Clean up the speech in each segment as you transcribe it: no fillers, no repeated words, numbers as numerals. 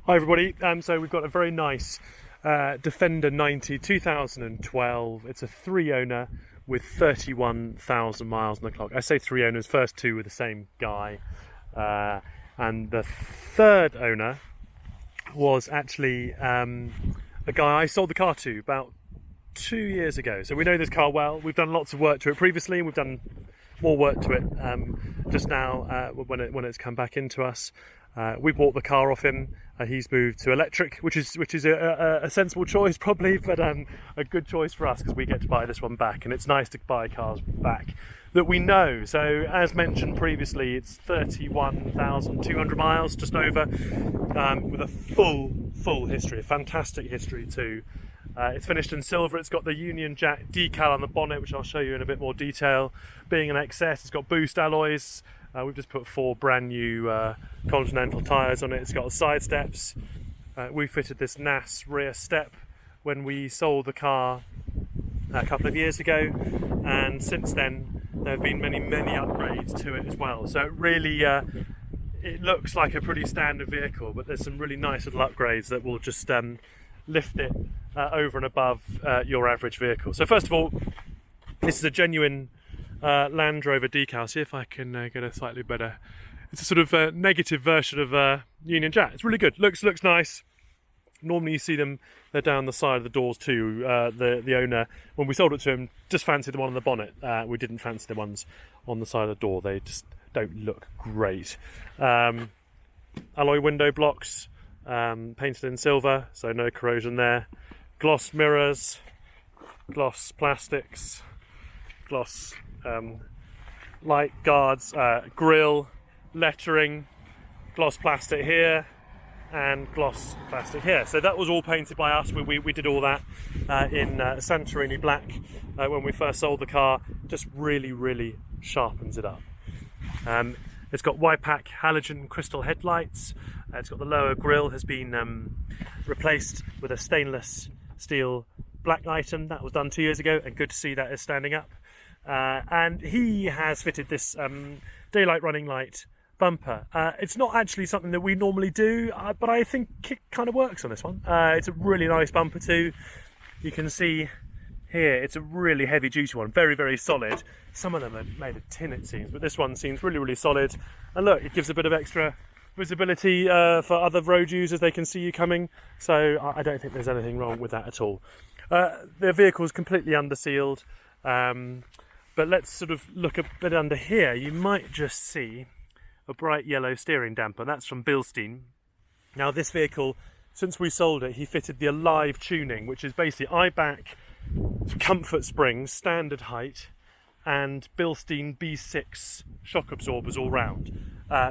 Hi everybody, so we've got a very nice Defender 90 2012. It's a 3-owner with 31,000 miles on the clock. I say 3 owners, first 2 were the same guy, and the third owner was actually a guy I sold the car to about 2 years ago. So we know this car well. We've done lots of work to it previously, and we've done more work to it just now when it's come back into us. We bought the car off him. He's moved to electric, which is a sensible choice probably, but a good choice for us because we get to buy this one back, and it's nice to buy cars back that we know. So as mentioned previously, it's 31,200 miles, just over, with a full history, a fantastic history too. It's finished in silver. It's got the Union Jack decal on the bonnet, which I'll show you in a bit more detail. Being an XS, it's got boost alloys. We've just put 4 brand new Continental tyres on it. It's got side steps. We fitted this NAS rear step when we sold the car a couple of years ago, and since then there have been many upgrades to it as well. So it really it looks like a pretty standard vehicle, but there's some really nice little upgrades that will just lift it over and above your average vehicle. So first of all, this is a genuine Land Rover decal. See if I can get a slightly better. It's a sort of negative version of Union Jack. It's really good. Looks nice. Normally you see them, they're down the side of the doors too. The owner, when we sold it to him, just fancied the one on the bonnet. We didn't fancy the ones on the side of the door. They just don't look great. Alloy window blocks, painted in silver, so no corrosion there. Gloss mirrors, gloss plastics, gloss light guards, grille, lettering, gloss plastic here, and gloss plastic here. So that was all painted by us. We did all that in Santorini black when we first sold the car. Just really sharpens it up. It's got Y-Pack halogen crystal headlights. It's got the lower grille has been replaced with a stainless steel black item. That was done 2 years ago, and good to see that is standing up. And he has fitted this daylight running light bumper. It's not actually something that we normally do, but I think it kind of works on this one. It's a really nice bumper too. You can see here it's a really heavy duty one, very solid. Some of them are made of tin it seems, but this one seems really solid. And look, it gives a bit of extra visibility for other road users. They can see you coming, so I don't think there's anything wrong with that at all. The vehicle is completely undersealed. But let's sort of look a bit under here. You might just see a bright yellow steering damper. That's from Bilstein. Now this vehicle, since we sold it, he fitted the Alive tuning, which is basically IBAC comfort springs, standard height, and Bilstein B6 shock absorbers all round,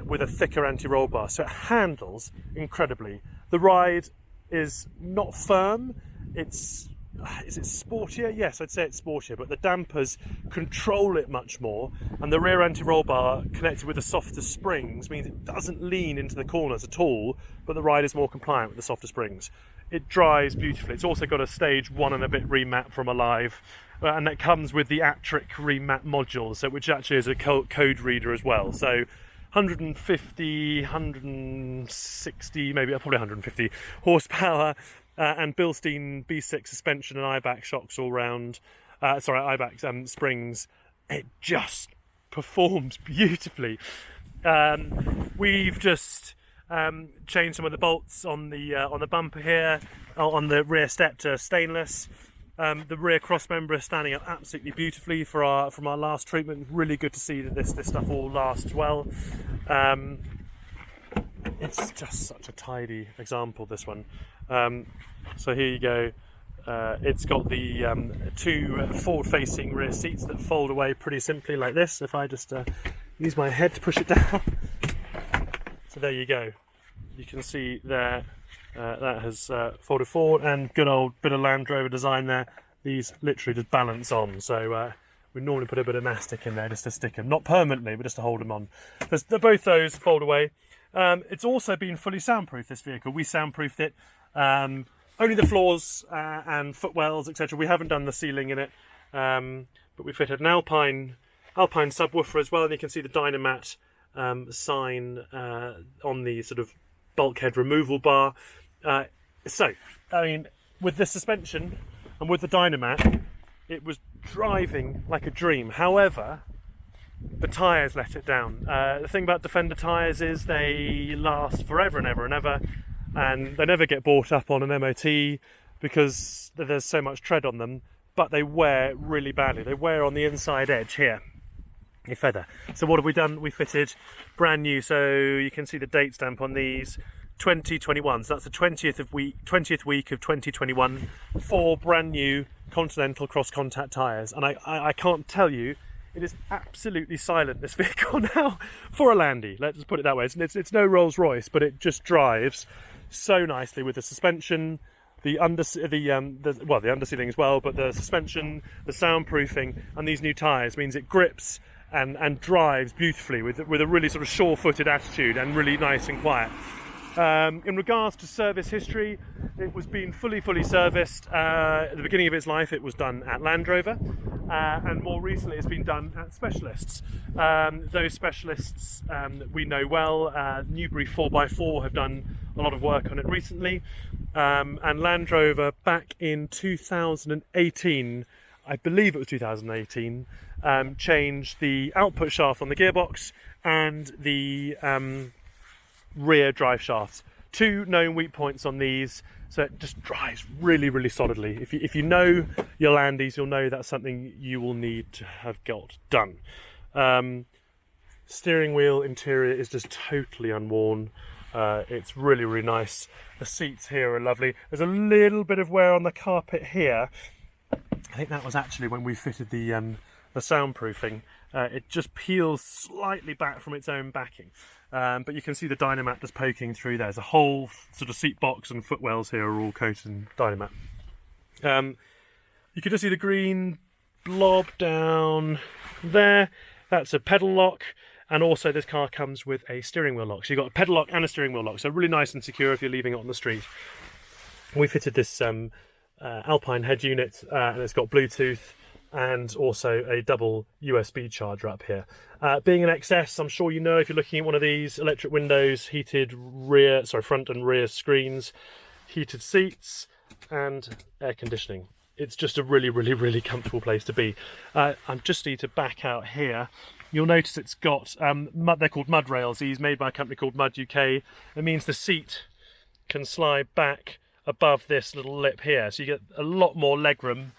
with a thicker anti-roll bar. So it handles incredibly. The ride is not firm. Is it sportier? Yes, I'd say it's sportier, but the dampers control it much more, and the rear anti-roll bar connected with the softer springs means it doesn't lean into the corners at all, but the ride is more compliant with the softer springs. It drives beautifully. It's also got a stage 1 and a bit remap from Alive, and that comes with the Attric remap module, so which actually is a code reader as well. So 150, 160, maybe probably 150 horsepower. And Bilstein B6 suspension and IBAC shocks all round. IBAC springs. It just performs beautifully. We've just changed some of the bolts on the bumper here, on the rear step to stainless. The rear cross member is standing up absolutely beautifully from our last treatment. Really good to see that this stuff all lasts well. It's just such a tidy example, this one. So here you go. It's got the 2 forward-facing rear seats that fold away pretty simply like this. If I just use my head to push it down. So there you go. You can see there that has folded forward, and good old bit of Land Rover design there. These literally just balance on. So we normally put a bit of mastic in there just to stick them. Not permanently, but just to hold them on. Both those fold away. It's also been fully soundproofed, this vehicle. We soundproofed it. Only the floors and footwells, etc. We haven't done the ceiling in it, but we fitted an Alpine subwoofer as well, and you can see the Dynamat sign on the sort of bulkhead removal bar. So, I mean, with the suspension and with the Dynamat, it was driving like a dream. However, the tyres let it down. The thing about Defender tyres is they last forever and ever and ever, and they never get bought up on an MOT because there's so much tread on them, but they wear really badly. They wear on the inside edge here, your feather. So what have we done? We fitted brand new, so you can see the date stamp on these, 2021. So that's the 20th week of 2021, 4 brand new Continental cross contact tyres. And I can't tell you, it is absolutely silent, this vehicle now, for a Landy. Let's just put it that way. It's no Rolls Royce, but it just drives so nicely with the suspension, the undersealing as well, but the suspension, the soundproofing, and these new tyres means it grips and drives beautifully with a really sort of sure-footed attitude and really nice and quiet. In regards to service history, it was being fully serviced. At the beginning of its life, it was done at Land Rover, and more recently it's been done at specialists. Those specialists we know well. Newbury 4x4 have done a lot of work on it recently, and Land Rover back in 2018, I believe it was 2018, changed the output shaft on the gearbox and the rear drive shafts. 2 known weak points on these, so it just drives really solidly. If you know your Landies, you'll know that's something you will need to have got done. Steering wheel interior is just totally unworn. It's really nice. The seats here are lovely. There's a little bit of wear on the carpet here. I think that was actually when we fitted the soundproofing. It just peels slightly back from its own backing. But you can see the Dynamat just poking through there. There's a whole sort of seat box and footwells here are all coated in Dynamat. You can just see the green blob down there. That's a pedal lock, and also this car comes with a steering wheel lock. So you've got a pedal lock and a steering wheel lock, so really nice and secure if you're leaving it on the street. We fitted this Alpine head unit, and it's got Bluetooth and also a double USB charger up here. Being an XS, I'm sure you know, if you're looking at one of these, electric windows, heated front and rear screens, heated seats, and air conditioning. It's just a really comfortable place to be. I just need to back out here. You'll notice it's got, they're called mud rails. These made by a company called Mud UK. It means the seat can slide back above this little lip here, so you get a lot more legroom.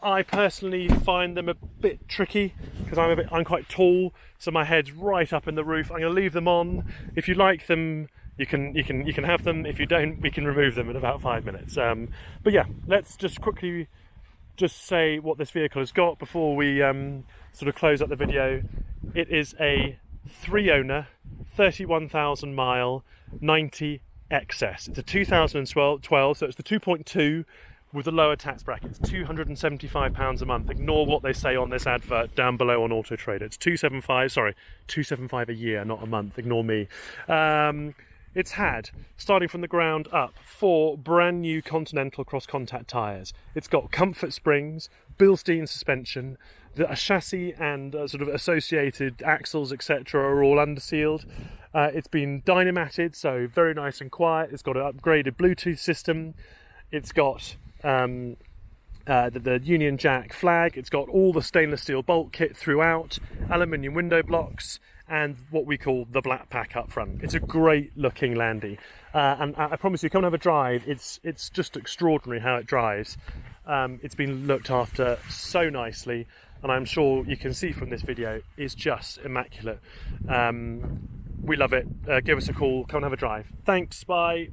I personally find them a bit tricky because I'm quite tall, so my head's right up in the roof. I'm going to leave them on. If you like them, you can have them. If you don't, we can remove them in about 5 minutes. But yeah, let's just quickly say what this vehicle has got before we sort of close up the video. It is a 3-owner, 31,000 mile, 90 XS. It's a 2012, so it's the 2.2 with the lower tax bracket. It's £275 a month. Ignore what they say on this advert down below on Auto Trader. It's £275 a year, not a month. Ignore me. It's had, starting from the ground up, 4 brand new Continental cross contact tyres. It's got comfort springs, Bilstein suspension, a chassis and sort of associated axles, etc., are all undersealed. It's been Dynamated, so very nice and quiet. It's got an upgraded Bluetooth system. It's got the Union Jack flag. It's got all the stainless steel bolt kit throughout, aluminium window blocks, and what we call the black pack up front. It's a great looking Landy, and I promise you, come and have a drive. It's just extraordinary how it drives. It's been looked after so nicely, and I'm sure you can see from this video, it's just immaculate. We love it. Give us a call, come and have a drive. Thanks, bye.